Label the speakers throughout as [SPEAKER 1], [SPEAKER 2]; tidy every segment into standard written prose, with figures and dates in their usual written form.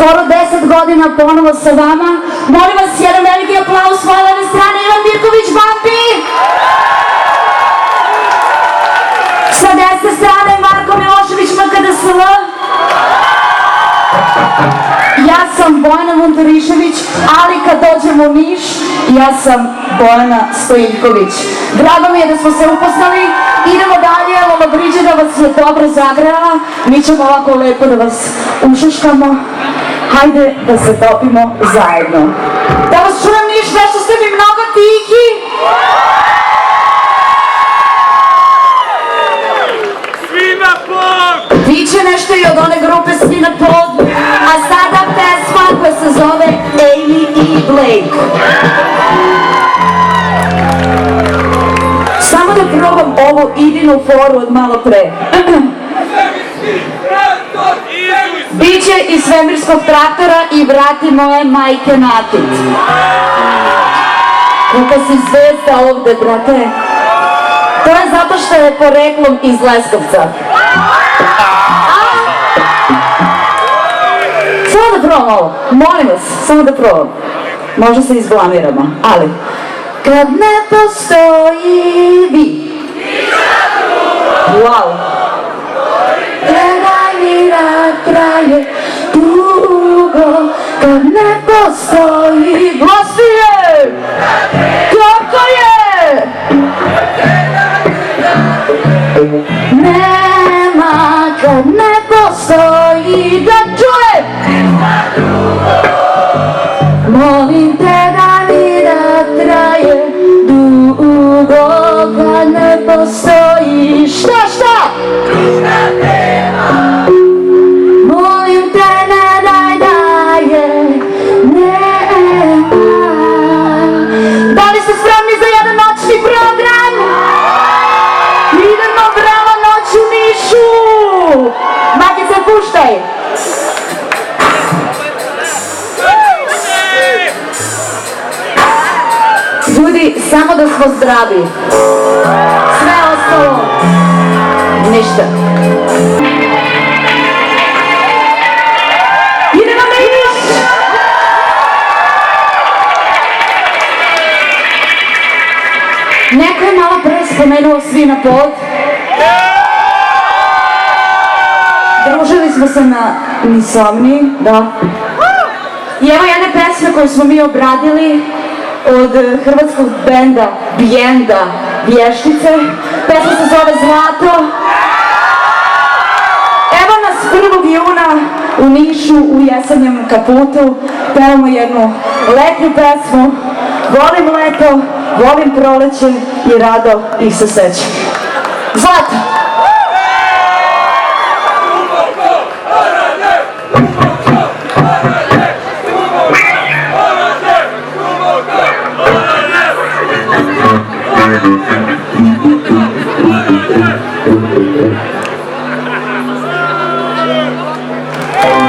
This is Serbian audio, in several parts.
[SPEAKER 1] skoro 10 godina ponovo sa vama. Molim vas, jedan veliki aplauz s moje leve strane, Ivan Mirković Bambi! Sa desne strane, Marko Milošević MKDSL. Ja sam Bojana Montarišević, ali kad dođemo u Niš, ja sam Bojana Stojiljković. Drago mi je da smo se upoznali, idemo dalje, Lollobrigida vas je dobro zagrala, mi ćemo ovako lepo da vas ušuškamo, hajde da se topimo zajedno. Da vas čujem Niš, nešto ste mi mnogo tihi.
[SPEAKER 2] Svi na pod!
[SPEAKER 1] Biće nešto i od one grupe Svi na pod, a sada pesma koja se zove Amy i Blake. Samo da probam ovu idinu foru od malo pre. Biće iz svemirskog traktora i vrati moje majke natit. Kako si zvezda ovde, brate. To je zato što je poreklom iz Leskovca. Samo da probam ovo, molim vas, samo da probam. Možda se izblamiramo, ali... Kad ne postoji vi. Wow. Gledaj mi da traje dugo. Kad ne postoji glasije. Kako je? Nema kad ne postoji da čuje. Molim te da mi da traje dugo. Kad ne postoji šta? Druga tema. Molim te ne daj daje. Nema. Da li ste spremni za jedan noćni program? Idemo, bravo, noć u Nišu! Makice, puštaj! Ljudi, samo da smo zdravi. Sve ostalo, ništa. Idemo na Niš! Neko je malo pre spomenuo Svi na pod. Družili smo se na Insomniji, da. I evo jedne pesme koju smo mi obradili od hrvatskog benda Bijenda Vještice. Pesma se zove Zlato. Evo nas 1. juna u Nišu u jesenjem kaputu. Pevamo jednu letnju pesmu. Volim leto, volim proleće i rado ih se sećam. Zlato!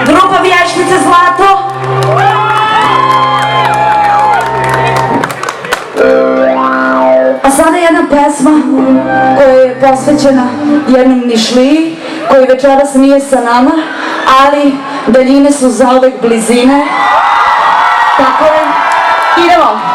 [SPEAKER 1] Grupa Vještice Zlato. A sada jedna pesma koja je posvećena jednom Nišliji koji večeras nije sa nama, ali daljine su zauvek blizine. Tako je. Idemo.